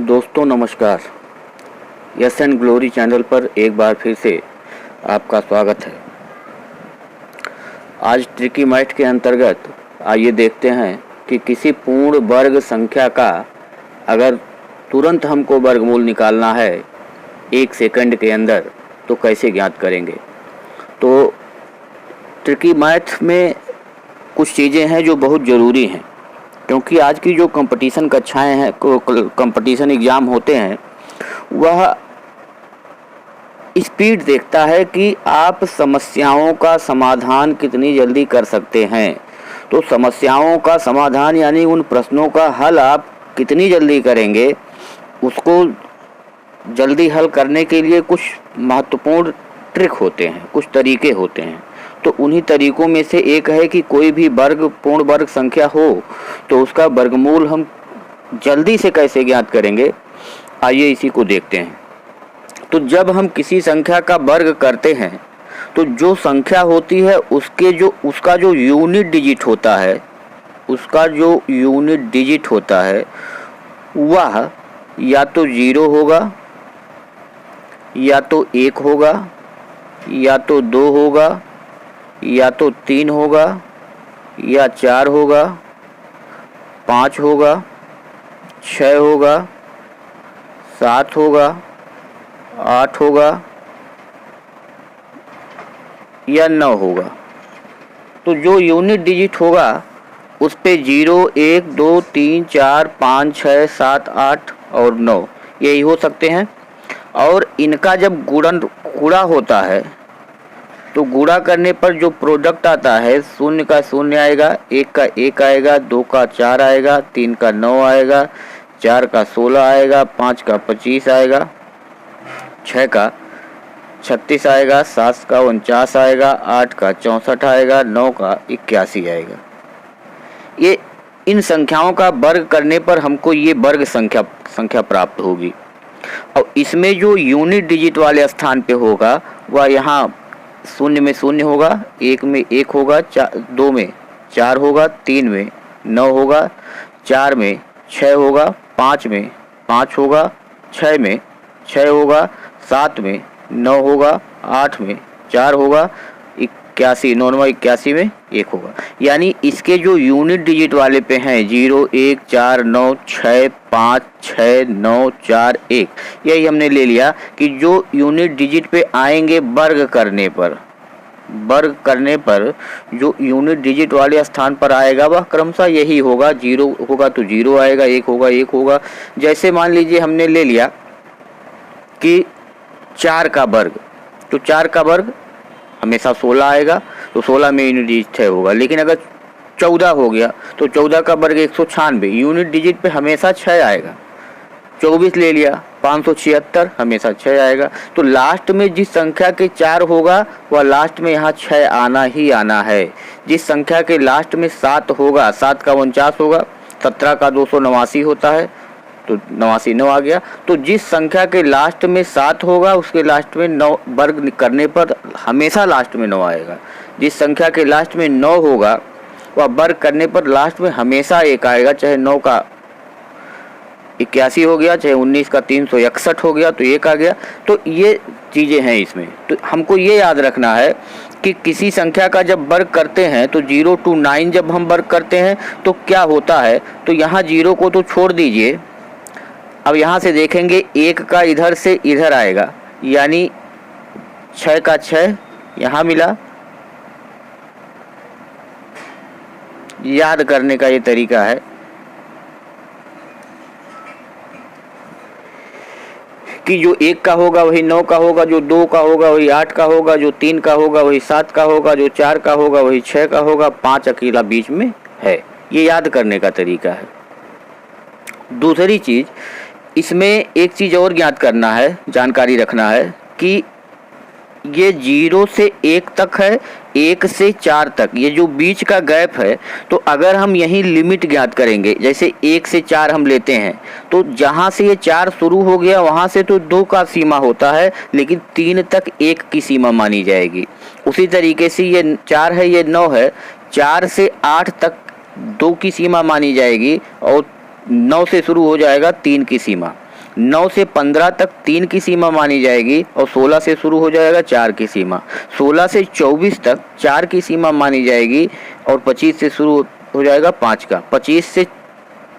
दोस्तों नमस्कार। Yes and glory channel पर एक बार फिर से आपका स्वागत है। आज ट्रिकी मैथ के अंतर्गत आइए देखते हैं कि किसी पूर्ण वर्ग संख्या का अगर तुरंत हमको वर्गमूल निकालना है 1 सेकंड के अंदर तो कैसे ज्ञात करेंगे। तो ट्रिकी मैथ में कुछ चीज़ें हैं जो बहुत ज़रूरी हैं, क्योंकि आज की जो कंपटीशन कक्षाएं हैं, कंपटीशन एग्ज़ाम होते हैं, वह स्पीड देखता है कि आप समस्याओं का समाधान कितनी जल्दी कर सकते हैं। तो समस्याओं का समाधान यानी उन प्रश्नों का हल आप कितनी जल्दी करेंगे, उसको जल्दी हल करने के लिए कुछ महत्वपूर्ण ट्रिक होते हैं, कुछ तरीके होते हैं। तो उन्हीं तरीकों में से एक है कि कोई भी पूर्ण वर्ग संख्या हो तो उसका वर्गमूल हम जल्दी से कैसे ज्ञात करेंगे। आइए इसी को देखते हैं। तो जब हम किसी संख्या का वर्ग करते हैं तो जो संख्या होती है उसका जो यूनिट डिजिट होता है वह या तो 0 होगा, या तो 1 होगा, या तो 2 होगा, या तो 3 होगा, या 4 होगा, 5 होगा, 6 होगा, 7 होगा, 8 होगा, या 9 होगा। तो जो यूनिट डिजिट होगा उस पे 0, 1, 2, 3, 4, 5, 6, 7, 8 और 9 यही हो सकते हैं। और इनका जब गुणा होता है तो गुणा करने पर जो प्रोडक्ट आता है 0 का 0 आएगा, 1 का 1 आएगा, 2 का 4 आएगा, 3 का 9 आएगा, 4 का 16 आएगा, 5 का 25 आएगा, 6 का 36 आएगा, 7 का 49 आएगा, 8 का 64 आएगा, 9 का 81 आएगा। ये इन संख्याओं का वर्ग करने पर हमको ये वर्ग संख्या प्राप्त होगी। और इसमें जो यूनिट डिजिट वाले स्थान पे होगा वह यहाँ 0 में 0 होगा, 1 में 1 होगा, 2 में 4 होगा, 3 में 9 होगा, 4 में 6 होगा, 5 में 5 होगा, 6 में 6 होगा, 7 में 9 होगा, 8 में 4 होगा, 81 9 81 में 1 होगा। यानी इसके जो यूनिट डिजिट वाले पे हैं 0, 1, 4, 9, 6, 5, 6, 9, 4, 1, यही हमने ले लिया कि जो यूनिट डिजिट पे आएंगे वर्ग करने पर जो यूनिट डिजिट वाले स्थान पर आएगा वह क्रमशः यही होगा। 0 होगा तो 0 आएगा, 1 होगा 1 होगा। जैसे मान लीजिए हमने ले लिया कि 4 का वर्ग, तो 4 का वर्ग हमेशा 16 आएगा, तो 16 में यूनिट डिजिट 6 होगा। लेकिन अगर 14 हो गया तो 14 का वर्ग 196, यूनिट डिजिट पे हमेशा 6 आएगा। 24 ले लिया 576, हमेशा 6 आएगा। तो लास्ट में जिस संख्या के 4 होगा वह लास्ट में यहाँ 6 आना ही आना है। जिस संख्या के लास्ट में 7 होगा, 7 का 49 होगा, 17 का 289 होता है, तो 89 9 आ गया। तो जिस संख्या के लास्ट में 7 होगा उसके लास्ट में 9 वर्ग करने पर हमेशा लास्ट में 9 आएगा। जिस संख्या के लास्ट में 9 होगा वह वर्ग करने पर लास्ट में हमेशा 1 आएगा, चाहे 9 का 81 हो गया, चाहे 19 का 361 हो गया तो 1 आ गया। तो ये चीज़ें हैं इसमें। तो हमको ये याद रखना है कि किसी संख्या का जब वर्ग करते हैं तो 0 to 9 जब हम वर्ग करते हैं तो क्या होता है। तो यहाँ 0 को तो छोड़ दीजिए, अब यहाँ से देखेंगे 1 का इधर से इधर आएगा, यानी 6 का 6 यहाँ मिला। याद करने का ये तरीका है कि जो 1 का होगा वही 9 का होगा, जो 2 का होगा वही 8 का होगा, जो 3 का होगा वही 7 का होगा, जो 4 का होगा वही 6 का होगा, 5 अकेला बीच में है। ये याद करने का तरीका है। दूसरी चीज़, इसमें एक चीज़ और ज्ञात करना है, जानकारी रखना है कि ये 0 से 1 तक है, 1 से 4 तक ये जो बीच का गैप है, तो अगर हम यही लिमिट ज्ञात करेंगे, जैसे 1 से 4 हम लेते हैं तो जहाँ से ये 4 शुरू हो गया वहाँ से तो 2 का सीमा होता है, लेकिन 3 तक 1 की सीमा मानी जाएगी। उसी तरीके से ये 4 है, ये 9 है, 4 से 8 तक 2 की सीमा मानी जाएगी और 9 से शुरू हो जाएगा 3 की सीमा। 9 से 15 तक 3 की सीमा मानी जाएगी और 16 से शुरू हो जाएगा 4 की सीमा। 16 से 24 तक 4 की सीमा मानी जाएगी और 25 से शुरू हो जाएगा 5 का। 25 से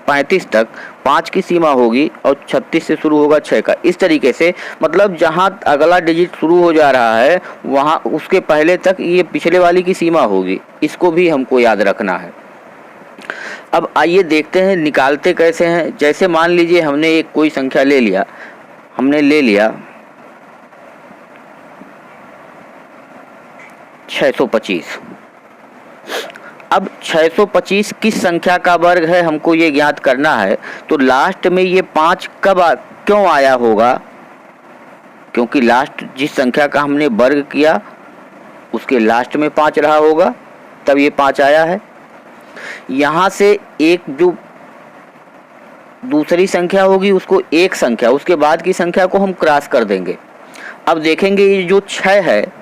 35 तक 5 की सीमा होगी और 36 से शुरू होगा 6 का। इस तरीके से मतलब जहां अगला डिजिट शुरू हो जा रहा है वहां उसके पहले तक ये पिछले वाली की सीमा होगी। इसको भी हमको याद रखना है। अब आइए देखते हैं निकालते कैसे हैं। जैसे मान लीजिए हमने एक कोई संख्या ले लिया, हमने ले लिया 625। अब 625 किस संख्या का वर्ग है हमको ये ज्ञात करना है। तो लास्ट में ये 5 क्यों आया होगा, क्योंकि लास्ट जिस संख्या का हमने वर्ग किया उसके लास्ट में 5 रहा होगा, तब ये 5 आया है। यहाँ से एक जो दूसरी संख्या होगी उसको एक संख्या, उसके बाद की संख्या को हम क्रॉस कर देंगे। अब देखेंगे ये जो 6 है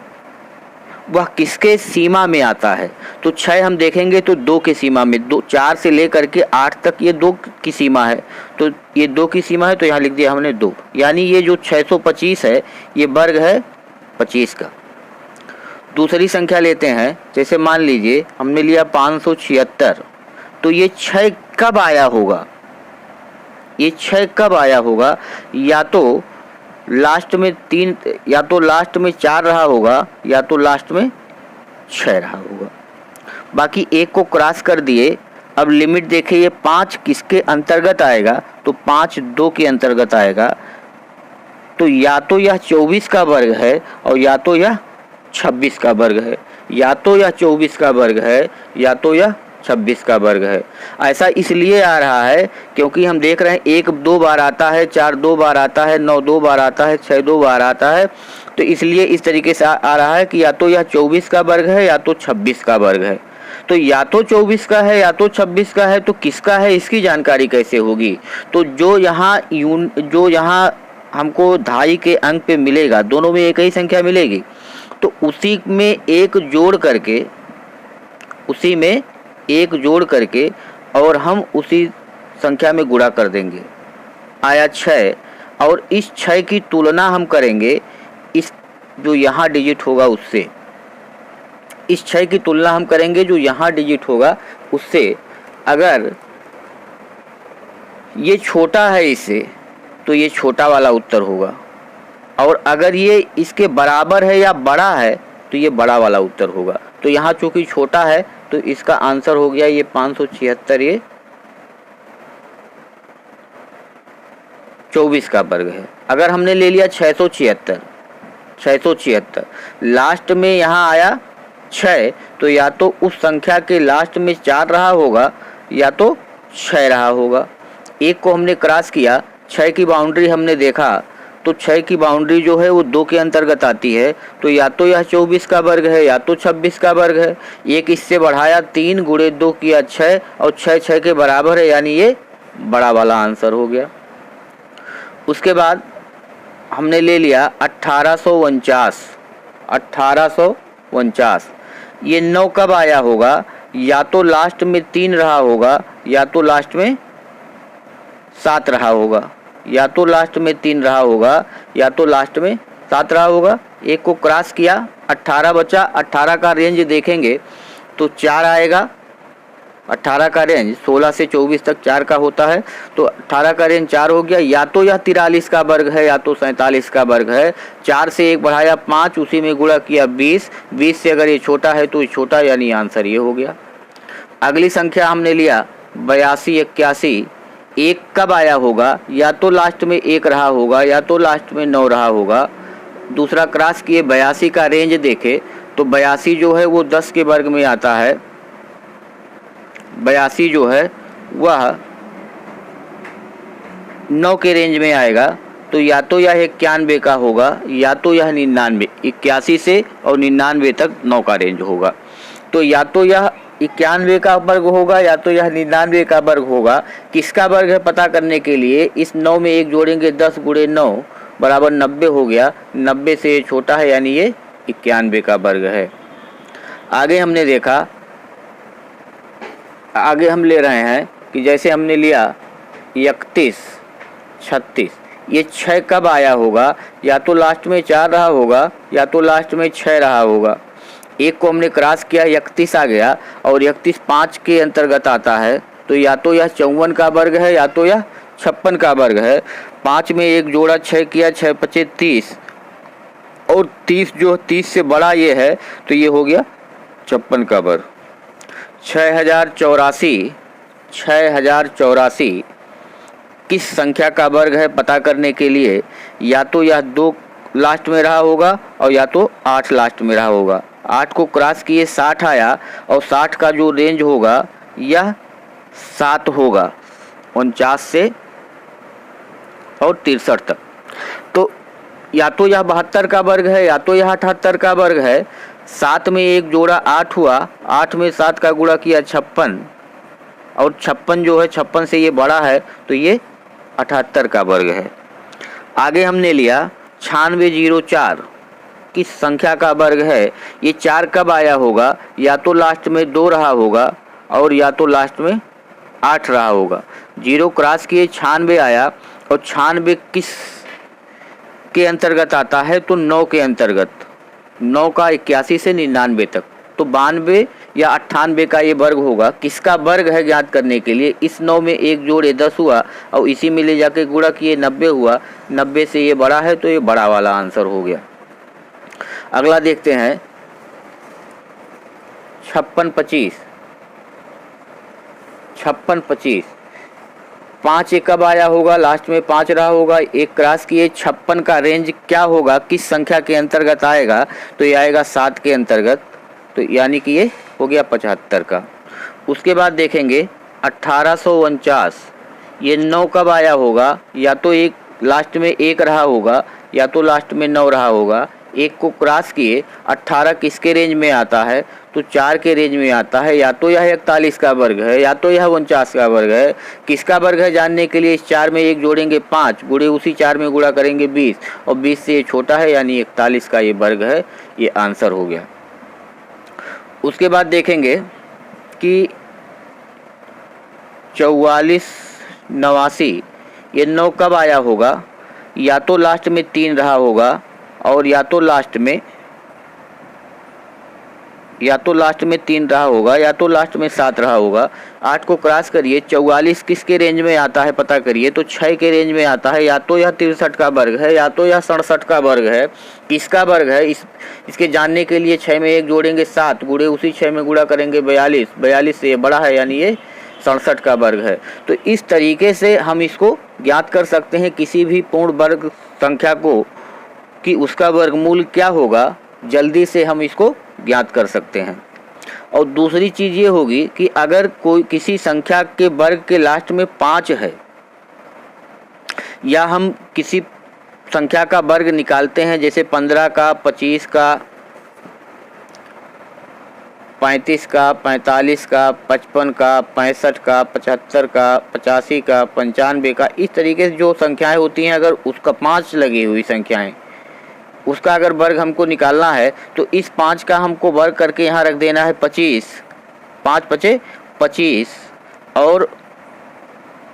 वह किसके सीमा में आता है। तो 6 हम देखेंगे तो 2 की सीमा में, 4 से लेकर के 8 तक ये 2 की सीमा है। तो ये 2 की सीमा है तो यहाँ लिख दिया हमने 2, यानी ये जो 625 है ये वर्ग है 25 का। दूसरी संख्या लेते हैं, जैसे मान लीजिए हमने लिया 576। तो ये 6 कब आया होगा, ये 6 कब आया होगा, या तो लास्ट में 3, या तो लास्ट में 4 रहा होगा या तो लास्ट में 6 रहा होगा। बाकी एक को क्रॉस कर दिए। अब लिमिट देखिए ये 5 किसके अंतर्गत आएगा, तो 5 2 के अंतर्गत आएगा। तो या तो यह 24 का वर्ग है और या तो यह 26 का वर्ग है, या तो यह 24 का वर्ग है या तो यह 26 का वर्ग है। ऐसा इसलिए आ रहा है क्योंकि हम देख रहे हैं 1 2 बार आता है, 4 2 बार आता है, 9 2 बार आता है, 6 2 बार आता है। तो इसलिए इस तरीके से आ रहा है कि या तो यह 24 का वर्ग है या तो 26 का वर्ग है। तो या तो 24 का है या तो 26 का है, तो किसका है इसकी जानकारी कैसे होगी। तो जो यहाँ हमको 2.5 के अंक पे मिलेगा, दोनों में एक ही संख्या मिलेगी, तो उसी में एक जोड़ करके और हम उसी संख्या में गुणा कर देंगे। आया 6, और इस 6 की तुलना हम करेंगे इस जो यहाँ डिजिट होगा उससे। इस 6 की तुलना हम करेंगे जो यहाँ डिजिट होगा उससे। अगर ये छोटा है इससे तो ये छोटा वाला उत्तर होगा, और अगर ये इसके बराबर है या बड़ा है तो ये बड़ा वाला उत्तर होगा। तो यहाँ चूंकि छोटा है तो इसका आंसर हो गया ये 576, ये 24 का वर्ग है। अगर हमने ले लिया 676, लास्ट में यहाँ आया 6, तो या तो उस संख्या के लास्ट में 4 रहा होगा या तो 6 रहा होगा। एक को हमने क्रॉस किया, 6 की बाउंड्री हमने देखा, तो 6 की बाउंड्री जो है वो 2 के अंतर्गत आती है। तो या तो यह 24 का वर्ग है या तो 26 का वर्ग है। एक इससे बढ़ाया 3 गुणे 2 किया 6, और 6 के बराबर है, यानी ये बड़ा वाला आंसर हो गया। उसके बाद हमने ले लिया 1849। ये 9 कब आया होगा, या तो लास्ट में 3 रहा होगा या तो लास्ट में 7 रहा होगा, या तो लास्ट में 3 रहा होगा या तो लास्ट में 7 रहा होगा। एक को क्रॉस किया, 18 बचा। 18 का रेंज देखेंगे तो 4 आएगा। 18 का रेंज 16 से 24 तक 4 का होता है, तो 18 का रेंज 4 हो गया। या तो यह 43 का वर्ग है या तो 47 का वर्ग है। 4 से 1 बढ़ाया 5, उसी में गुणा किया 20। 20 से अगर ये छोटा है तो ये छोटा, यानी आंसर ये हो गया। अगली संख्या हमने लिया 82, 81। 1 कब आया होगा, या तो लास्ट में 1 रहा होगा या तो लास्ट में 9 रहा होगा। दूसरा क्रॉस किए, 82 का रेंज देखे तो 82 जो है वो 10 के वर्ग में आता है। 82 जो है वह 9 के रेंज में आएगा। तो या तो यह 91 का होगा या तो यह 99। 81 से और 99 तक 9 का रेंज होगा। तो या तो यह 91 का वर्ग होगा या तो यह 99 का वर्ग होगा। किसका वर्ग है पता करने के लिए इस 9 में 1 जोड़ेंगे, 10 गुणे 9 बराबर 90 हो गया। 90 से ये छोटा है, यानी ये 91 का वर्ग है। आगे हमने देखा, आगे हम ले रहे हैं कि जैसे हमने लिया 31, 36। ये 6 कब आया होगा, या तो लास्ट में 4 रहा होगा या तो लास्ट में 6 रहा होगा। एक को हमने क्रॉस किया, 31 आ गया, और 31 5 के अंतर्गत आता है, तो या तो यह 54 का वर्ग है या तो यह 56 का वर्ग है। 5 में एक जोड़ा 6 किया, 6 5 30, और 30 जो 30 से बड़ा ये है तो ये हो गया 56 का वर्ग। 6084 किस संख्या का वर्ग है पता करने के लिए या तो यह 2 लास्ट में रहा होगा और या तो 8 लास्ट में रहा होगा। 8 को क्रॉस किए 60 आया, और 60 का जो रेंज होगा यह 7 होगा, 49 से और 63 तक। तो या तो यह 72 का वर्ग है या तो यह 78 का वर्ग है। 7 में एक जोड़ा 8 हुआ, 8 में 7 का गुणा किया 56, और 56 जो है 56 से ये बड़ा है तो ये 78 का वर्ग है। आगे हमने लिया 9604 किस संख्या का वर्ग है। ये 4 कब आया होगा, या तो लास्ट में 2 रहा होगा और या तो लास्ट में 8 रहा होगा। 0 क्रॉस किए 96 आया, और 96 किस के अंतर्गत आता है तो 9 के अंतर्गत। 9 का 81 से 99 तक, तो 92 या 98 का ये वर्ग होगा। किसका वर्ग है ज्ञात करने के लिए इस 9 में एक जोड़े 10 हुआ और इसी में ले जाके गुणा किए 90 हुआ। 90 से ये बड़ा है तो ये बड़ा वाला आंसर हो गया। अगला देखते हैं 5625। 5 एक कब आया होगा, लास्ट में 5 रहा होगा। एक क्रॉस किए 56 का रेंज क्या होगा, किस संख्या के अंतर्गत आएगा, तो ये आएगा 7 के अंतर्गत, तो यानी कि ये हो गया 75 का। उसके बाद देखेंगे 1849। ये 9 कब आया होगा, या तो एक लास्ट में 1 रहा होगा या तो लास्ट में 9 रहा होगा। 1 को क्रॉस किए 18 किसके रेंज में आता है, तो 4 के रेंज में आता है। या तो यह 41 का वर्ग है या तो यह 49 का वर्ग है। किसका वर्ग है जानने के लिए इस 4 में एक जोड़ेंगे 5, गुणे उसी 4 में गुणा करेंगे 20, और 20 से ये छोटा है यानी 41 का ये वर्ग है। ये आंसर हो गया। उसके बाद देखेंगे कि 4489। ये 9 कब आया होगा, या तो लास्ट में 3 रहा होगा और या तो लास्ट में 3 रहा होगा या तो लास्ट में 7 रहा होगा। 8 को क्रॉस करिए 44 किसके रेंज में आता है पता करिए, तो 6 के रेंज में आता है। या तो यह 63 का वर्ग है या तो यह 67 का वर्ग है। किसका वर्ग है इसके जानने के लिए 6 में एक जोड़ेंगे 7, गुणे उसी 6 में गुणा करेंगे 42, 42 से ये बड़ा है यानी ये 67 का वर्ग है। तो इस तरीके से हम इसको ज्ञात कर सकते हैं किसी भी पूर्ण वर्ग संख्या को कि उसका वर्गमूल क्या होगा, जल्दी से हम इसको ज्ञात कर सकते हैं। और दूसरी चीज़ ये होगी कि अगर कोई किसी संख्या के वर्ग के लास्ट में 5 है, या हम किसी संख्या का वर्ग निकालते हैं जैसे 15 का, 25 का, 35 का, 45 का, 55 का, 65 का, 75 का, 85 का, 95 का, इस तरीके से जो संख्याएं होती हैं अगर उसका 5 लगी हुई संख्याएं उसका अगर वर्ग हमको निकालना है तो इस 5 का हमको वर्ग करके यहाँ रख देना है 25, 5 पचे 25, और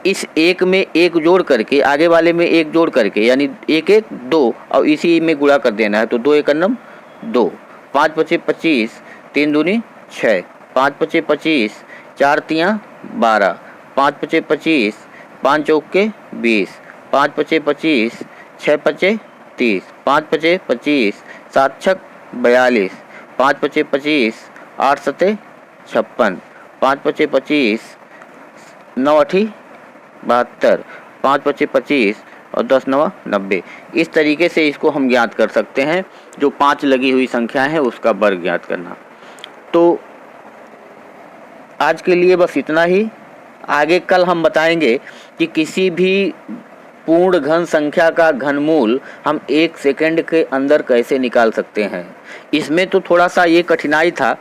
इस 1 में 1 जोड़ करके आगे वाले में 1 जोड़ करके यानी 1 1 2 और इसी में गुणा कर देना है। तो 2 1 9 2, 5 पचे 25, 3 दूनी 6, 5 पचे 25, 4 तियाँ 12, 5 पचे 25, 5 चौके 20, 5 पचे 25, 6 पचे 30, 5 पचे 25, 7 छक 42, 5 पचे 25, 8 सते 56, 5 पचे 25, 9 8 72, 5 पचे 25 और 10 9 90। इस तरीके से इसको हम ज्ञात कर सकते हैं। जो 5 लगी हुई संख्या है उसका वर्ग ज्ञात करना। तो आज के लिए बस इतना ही। आगे कल हम बताएंगे कि किसी भी पूर्ण घन संख्या का घनमूल हम 1 सेकंड के अंदर कैसे निकाल सकते हैं। इसमें तो थोड़ा सा ये कठिनाई था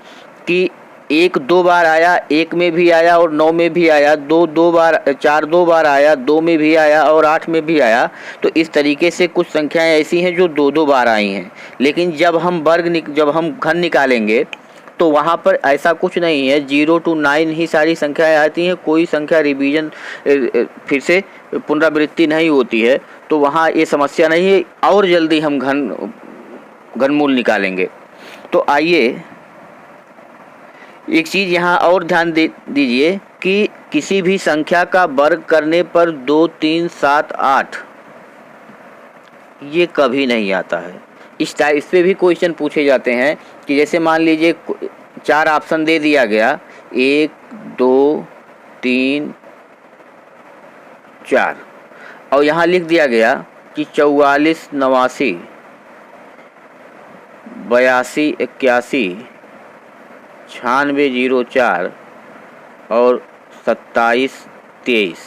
कि 1 2 बार आया, 1 में भी आया और 9 में भी आया, 2 2 बार, 4 2 बार आया, 2 में भी आया और 8 में भी आया। तो इस तरीके से कुछ संख्याएं ऐसी हैं जो 2 2 बार आई हैं। लेकिन जब हम घन निकालेंगे तो वहाँ पर ऐसा कुछ नहीं है, 0 to 9 ही सारी संख्याएं आती हैं, कोई संख्या रिवीजन फिर से पुनरावृत्ति नहीं होती है, तो वहाँ ये समस्या नहीं है। और जल्दी हम घनमूल निकालेंगे। तो आइए एक चीज़ यहाँ और ध्यान दीजिए कि किसी भी संख्या का वर्ग करने पर 2, 3, 7, 8 ये कभी नहीं आता है। इस पे भी क्वेश्चन पूछे जाते हैं कि जैसे मान लीजिए 4 ऑप्शन दे दिया गया, 1, 2, 3, 4, और यहाँ लिख दिया गया कि 44, 89, 82, 81, 96, 04 और 27, 23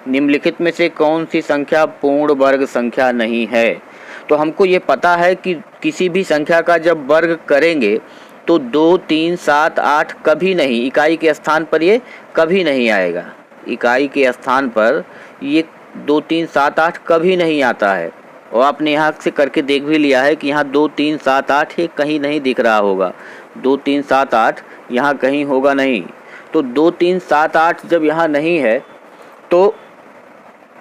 निम्नलिखित में से कौन सी संख्या पूर्ण वर्ग संख्या नहीं है। तो हमको ये पता है कि किसी भी संख्या का जब वर्ग करेंगे तो 2, 3, 7, 8 कभी नहीं, इकाई के स्थान पर ये कभी नहीं आएगा। इकाई के स्थान पर ये 2, 3, 7, 8 कभी नहीं आता है। और आपने यहाँ से करके देख भी लिया है कि यहाँ 2, 3, 7, 8 ये कहीं नहीं दिख रहा होगा। 2, 3, 7, 8 यहाँ कहीं होगा नहीं। तो 2, 3, 7, 8 जब यहाँ नहीं है तो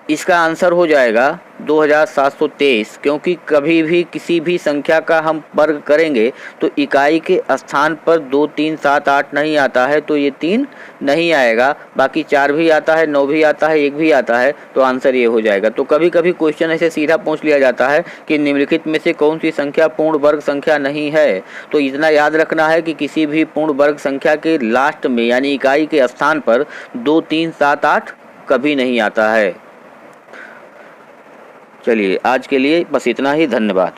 इसका आंसर हो जाएगा 2723, क्योंकि कभी भी किसी भी संख्या का हम वर्ग करेंगे तो इकाई के स्थान पर 2, 3, 7, 8 नहीं आता है, तो ये 3 नहीं आएगा। बाकी 4 भी आता है, 9 भी आता है, 1 भी आता है, तो आंसर ये हो जाएगा। तो कभी कभी क्वेश्चन ऐसे सीधा पूछ लिया जाता है कि निम्नलिखित में से कौन सी संख्या पूर्ण वर्ग संख्या नहीं है। तो इतना याद रखना है कि किसी भी पूर्ण वर्ग संख्या के लास्ट में यानी इकाई के स्थान पर 2, 3, 7, 8 कभी नहीं आता है। चलिए आज के लिए बस इतना ही, धन्यवाद।